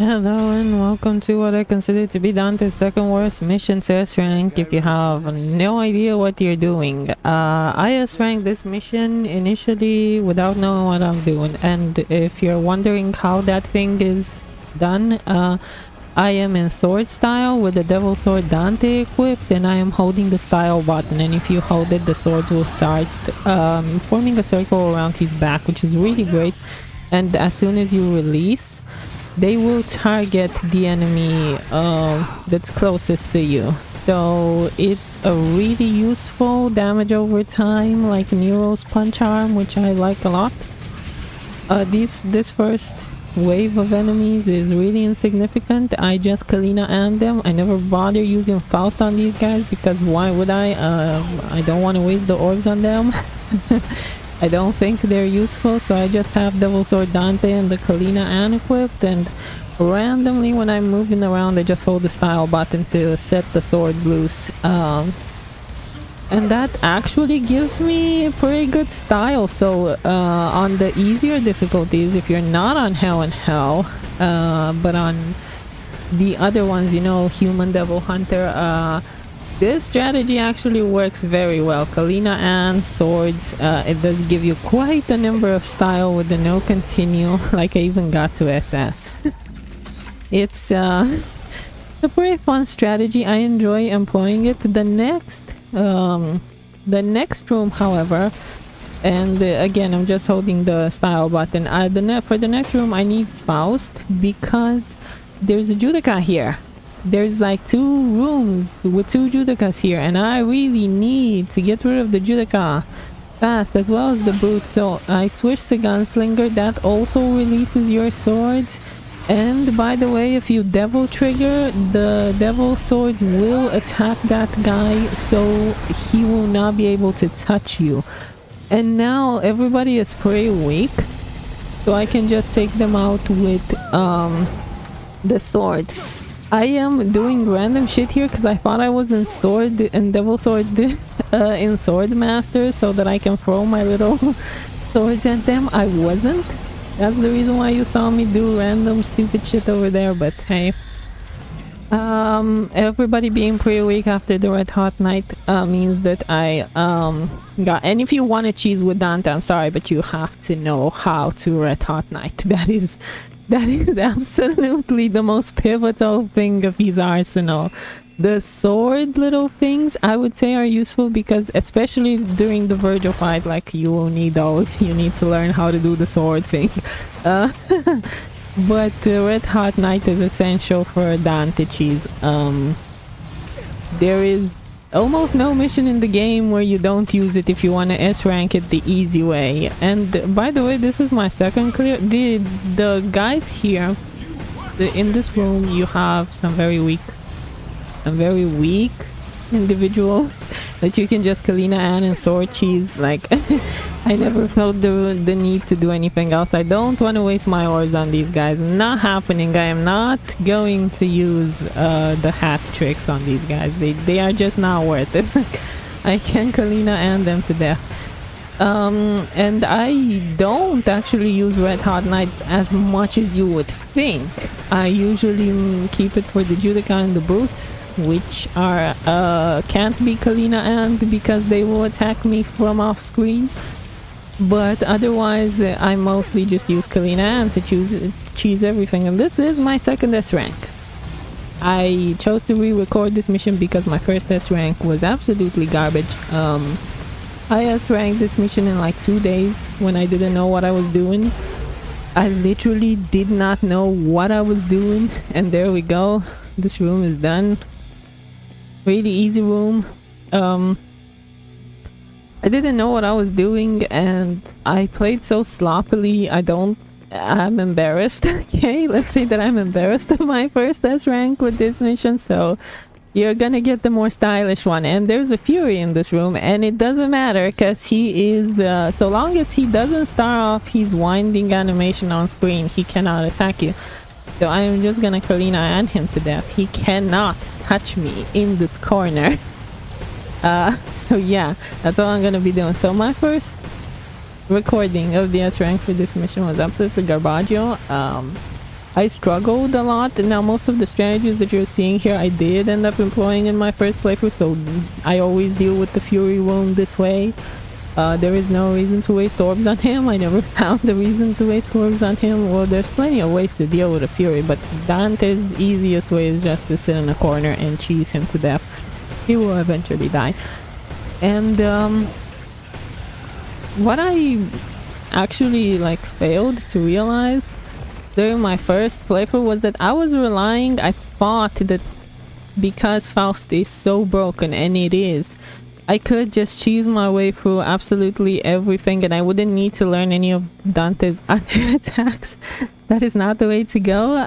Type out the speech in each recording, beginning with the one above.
Hello and welcome to what I consider to be Dante's second worst mission to S rank if you have no idea what you're doing. I S ranked this mission initially without knowing what I'm doing, and if you're wondering how that thing is done, I am in sword style with the devil sword Dante equipped, and I am holding the style button, and if you hold it the swords will start forming a circle around his back, which is really great. And as soon as you release, they will target the enemy that's closest to you. So it's a really useful damage over time, like Nero's punch arm, which I like a lot. This first wave of enemies is really insignificant. I just Kalina and them. I never bother using Faust on these guys because why would I? I don't want to waste the orbs on them. I don't think they're useful, so I just have Devil Sword Dante and the Kalina Ann equipped, and randomly when I'm moving around I just hold the style button to set the swords loose. And that actually gives me pretty good style. So on the easier difficulties, if you're not on Hell and Hell, but on the other ones, you know, Human Devil Hunter, this strategy actually works very well. Kalina and swords, it does give you quite a number of style with the no continue, like I even got to SS. It's a pretty fun strategy. I enjoy employing it. The next room, however, and again I'm just holding the style button. For the next room I need Faust because there's a Judica here. There's like 2 rooms with 2 Judicas here, and I really need to get rid of the Judica fast, as well as the brute. So I switched to Gunslinger. That also releases your swords. And by the way, if you devil trigger, the devil swords will attack that guy, so he will not be able to touch you. And now everybody is pretty weak, so I can just take them out with the sword. I am doing random shit here because I thought I was in sword and devil sword in sword master so that I can throw my little swords at them. I wasn't. That's the reason why you saw me do random stupid shit over there, but hey. Everybody being pretty weak after the Red Hot Night means that I got... And if you want to cheese with Dante, I'm sorry, but you have to know how to Red Hot Night. That is absolutely the most pivotal thing of his arsenal. The sword little things I would say are useful because especially during the Virgil fight, like you will need those. You need to learn how to do the sword thing. But Red Hot Night is essential for Dante cheese. There is almost no mission in the game where you don't use it if you want to S rank it the easy way. And by the way, this is my second clear. The guys here, in this room, you have some very weak individuals that you can just Kalina Ann and sword cheese. Like I never felt the need to do anything else. I don't want to waste my orbs on these guys. Not happening. I am not going to use the hat tricks on these guys. They are just not worth it. I can Kalina Ann them to death. And I don't actually use Red Hot Night as much as you would think. I usually keep it for the Judica and the brutes, which are can't be Kalina and because they will attack me from off screen. But otherwise I mostly just use Kalina and to cheese everything. And this is my second S rank. I chose to re-record this mission because my first S rank was absolutely garbage. I S ranked this mission in like 2 days when I didn't know what I was doing. I literally did not know what I was doing, and there we go. This room is done. Really easy room. I didn't know what I was doing and I played so sloppily. I'm embarrassed. Okay, let's say that I'm embarrassed of my first S rank with this mission, so you're gonna get the more stylish one. And there's a Fury in this room, and it doesn't matter because he is so long as he doesn't start off his winding animation on screen, he cannot attack you. So I am just gonna Kalina Ann him to death. He cannot touch me in this corner. So yeah, that's all I'm gonna be doing. So my first recording of the S rank for this mission was absolutely garbaggio. I struggled a lot. And now most of the strategies that you're seeing here I did end up employing in my first playthrough, so I always deal with the Fury wound this way. There is no reason to waste orbs on him. I never found the reason to waste orbs on him. Well, there's plenty of ways to deal with a Fury, but Dante's easiest way is just to sit in a corner and cheese him to death. He will eventually die. And what I actually like failed to realize during my first playthrough was that I was relying, I thought that because Faust is so broken, and it is, I could just cheese my way through absolutely everything and I wouldn't need to learn any of Dante's other attacks. That is not the way to go.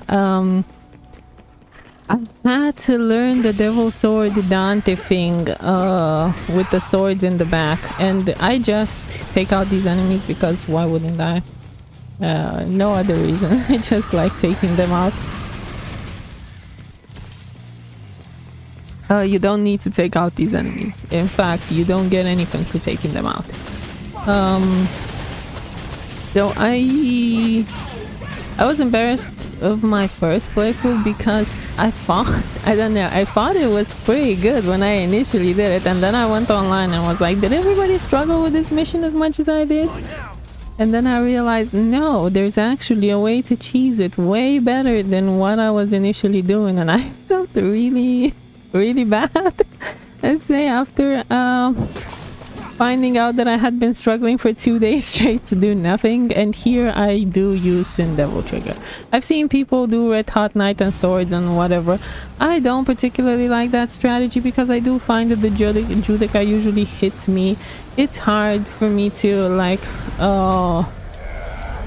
I had to learn the Devil Sword Dante thing with the swords in the back, and I just take out these enemies because why wouldn't I? No other reason. I just like taking them out. You don't need to take out these enemies. In fact, you don't get anything for taking them out. So I was embarrassed of my first playthrough because I thought, I don't know, I thought it was pretty good when I initially did it, and then I went online and was like, did everybody struggle with this mission as much as I did? And then I realized, no, there's actually a way to cheese it way better than what I was initially doing, and I felt really bad. Let's say after finding out that I had been struggling for 2 days straight to do nothing, and here I do use Sin Devil Trigger. I've seen people do Red Hot Knight and swords and whatever. I don't particularly like that strategy because I do find that the Judica usually hits me. It's hard for me to like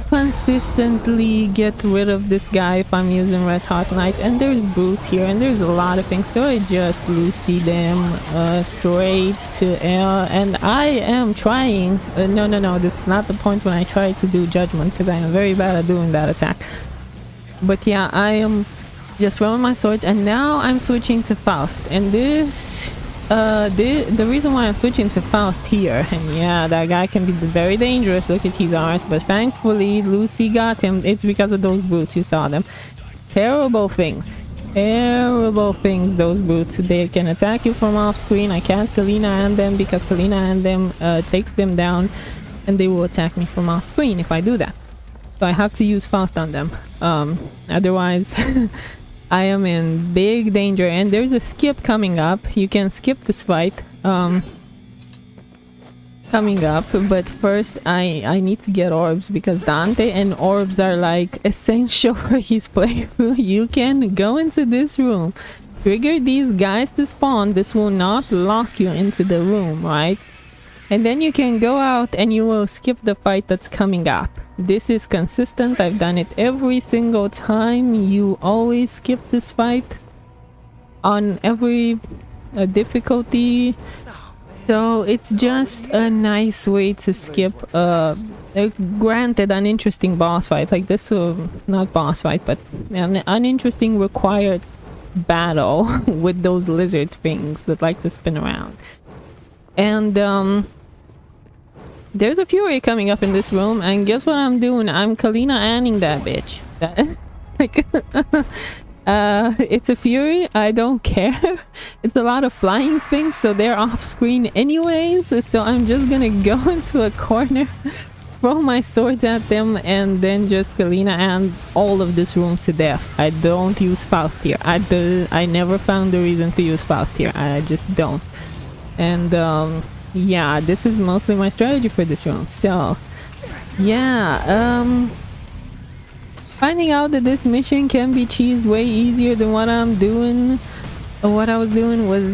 consistently get rid of this guy if I'm using Red Hot Knight, and there's brutes here and there's a lot of things, so I just Lucy them straight to air, and I am trying no, this is not the point when I try to do Judgment because I am very bad at doing that attack. But yeah, I am just throwing my swords, and now I'm switching to Faust, and this the reason why I'm switching to Faust here, and yeah, that guy can be very dangerous. Look at his arms, but thankfully Lucy got him. It's because of those brutes. You saw them. Terrible things, those brutes. They can attack you from off screen. I can't Kalina and them because Kalina and them takes them down, and they will attack me from off screen if I do that. So I have to use Faust on them. Otherwise I am in big danger, and there's a skip coming up. You can skip this fight coming up, but first I need to get orbs because Dante and orbs are like essential for his playthrough. You can go into this room, trigger these guys to spawn. This will not lock you into the room, right? And then you can go out and you will skip the fight that's coming up. This is consistent. I've done it every single time. You always skip this fight on every difficulty. So it's just a nice way to skip granted an interesting boss fight like this, not boss fight, but an uninteresting required battle with those lizard things that like to spin around. And there's a Fury coming up in this room, and guess what I'm doing? I'm Kalina Anning that bitch. Like, it's a Fury. I don't care. It's a lot of flying things, so they're off screen anyways. So I'm just gonna go into a corner, throw my swords at them, and then just Kalina and all of this room to death. I don't use Faust here. I never found a reason to use Faust here. I just don't. And yeah, this is mostly my strategy for this room. So yeah, finding out that this mission can be cheesed way easier than what I'm doing, or what I was doing, was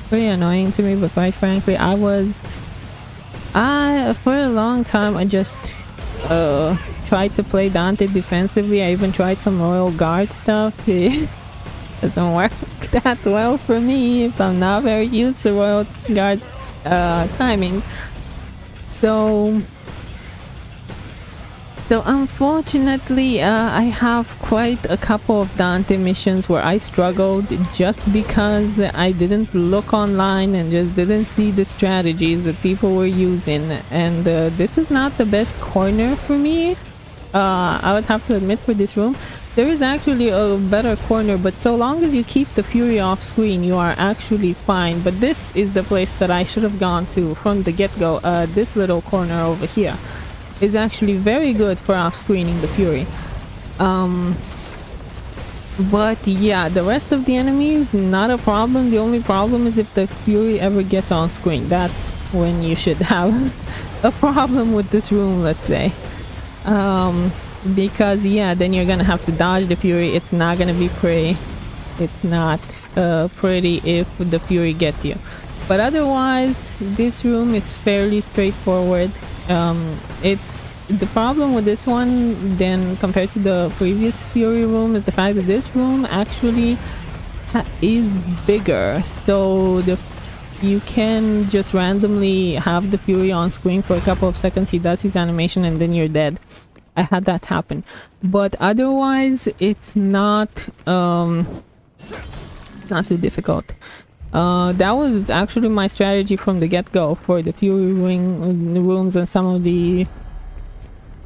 pretty annoying to me. But quite frankly, for a long time I just tried to play Dante defensively. I even tried some Royal Guard stuff. It doesn't work that well for me if I'm not very used to Royal Guard's timing. So unfortunately I have quite a couple of Dante missions where I struggled just because I didn't look online and just didn't see the strategies that people were using, and this is not the best corner for me. I would have to admit for this room, there is actually a better corner, but so long as you keep the Fury off screen, you are actually fine. But this is the place that I should have gone to from the get-go. This little corner over here is actually very good for off-screening the Fury. But yeah, the rest of the enemies, not a problem. The only problem is if the Fury ever gets on screen. That's when you should have a problem with this room, let's say. Because yeah, then you're gonna have to dodge the Fury. It's not gonna be pretty. It's not pretty if the Fury gets you. But otherwise, this room is fairly straightforward. It's the problem with this one then compared to the previous Fury room is the fact that this room actually is bigger, so you can just randomly have the Fury on screen for a couple of seconds. He does his animation and then you're dead. I had that happen, but otherwise it's not too difficult. That was actually my strategy from the get-go for the Fury rooms and some of the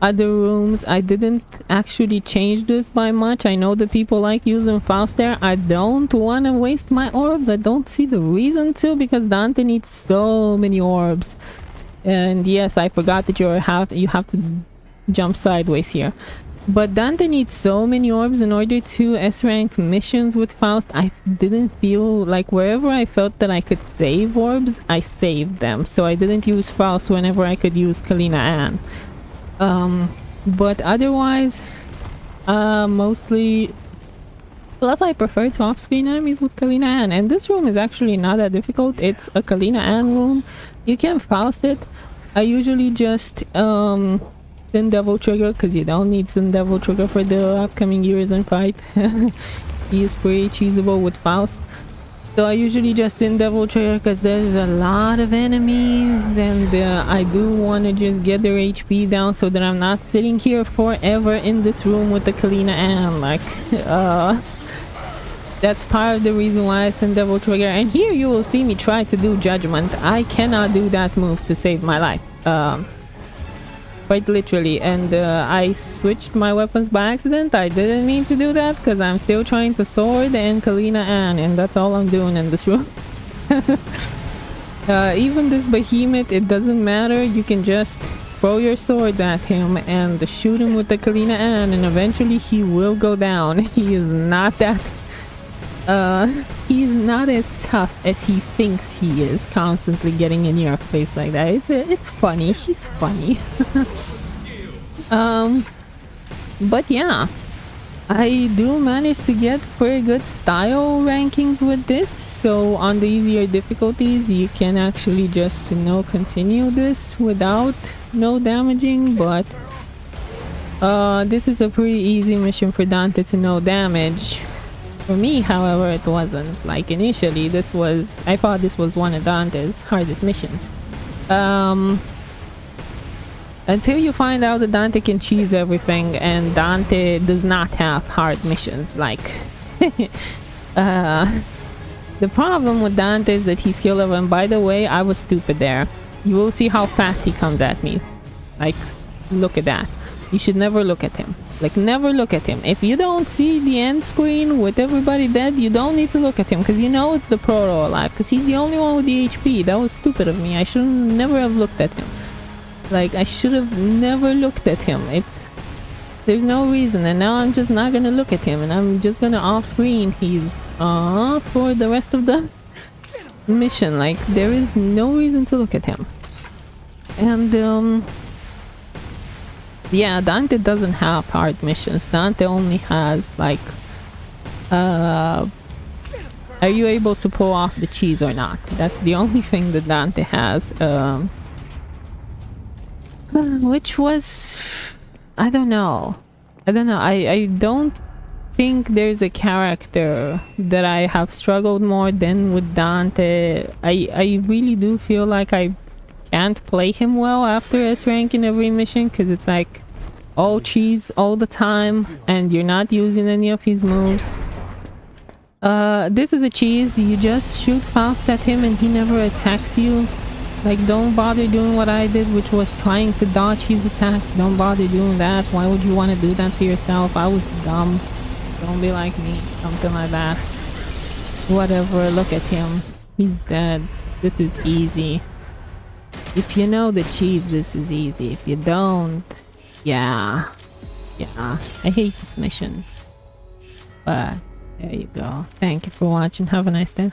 other rooms. I didn't actually change this by much. I know that people like using Faust there. I don't want to waste my orbs. I don't see the reason to, because Dante needs so many orbs. And yes, I forgot that you have to jump sideways here. But Dante needs so many orbs in order to S-rank missions with Faust. I didn't feel like wherever I felt that I could save orbs, I saved them. So I didn't use Faust whenever I could use Kalina Ann. But otherwise, mostly... Plus I prefer to off-screen enemies with Kalina Ann. And this room is actually not that difficult. It's a Kalina Ann room. You can Faust it. I usually just, Sin Devil Trigger, because you don't need Sin Devil Trigger for the upcoming Urizen fight. He is pretty cheesable with Faust. So I usually just Sin Devil Trigger because there's a lot of enemies and I do want to just get their HP down so that I'm not sitting here forever in this room with the Kalina Ann. Like, that's part of the reason why I Sin Devil Trigger. And here you will see me try to do Judgment. I cannot do that move to save my life. Quite literally, and I switched my weapons by accident. I didn't mean to do that because I'm still trying to sword and Kalina Ann, and that's all I'm doing in this room. Even this behemoth, it doesn't matter. You can just throw your swords at him and shoot him with the Kalina Ann, and eventually he will go down. He is not that he's not as tough as he thinks he is, constantly getting in your face like that. It's funny. He's funny. But yeah, I do manage to get pretty good style rankings with this. So on the easier difficulties, you can actually just continue this without no damaging. But this is a pretty easy mission for Dante to no damage. For me, however, it wasn't. Like initially, I thought this was one of Dante's hardest missions. Until you find out that Dante can cheese everything, and Dante does not have hard missions. Like, the problem with Dante is that he's skill level, and by the way, I was stupid there. You will see how fast he comes at me. Like, look at that. You should never look at him. Like, never look at him. If you don't see the end screen with everybody dead, you don't need to look at him, because you know it's the Proto alive, because he's the only one with the HP. That was stupid of me. I should never have looked at him. Like, I should have never looked at him. There's no reason, and now I'm just not gonna look at him, and I'm just gonna off-screen he's for the rest of the mission. Like, there is no reason to look at him. And yeah, Dante doesn't have hard missions. Dante only has like are you able to pull off the cheese or not? That's the only thing that Dante has. Which was, I don't know. I don't think there's a character that I have struggled more than with Dante. I really do feel like I can't play him well after S rank in every mission, because it's like all cheese all the time and you're not using any of his moves. This is a cheese. You just shoot Faust at him and he never attacks you. Like, don't bother doing what I did, which was trying to dodge his attacks. Don't bother doing that. Why would you want to do that to yourself? I was dumb. Don't be like me. Something like that. Whatever, look at him. He's dead. This is easy. If you know the cheese, this is easy. If you don't, yeah. Yeah. I hate this mission. But there you go. Thank you for watching. Have a nice day.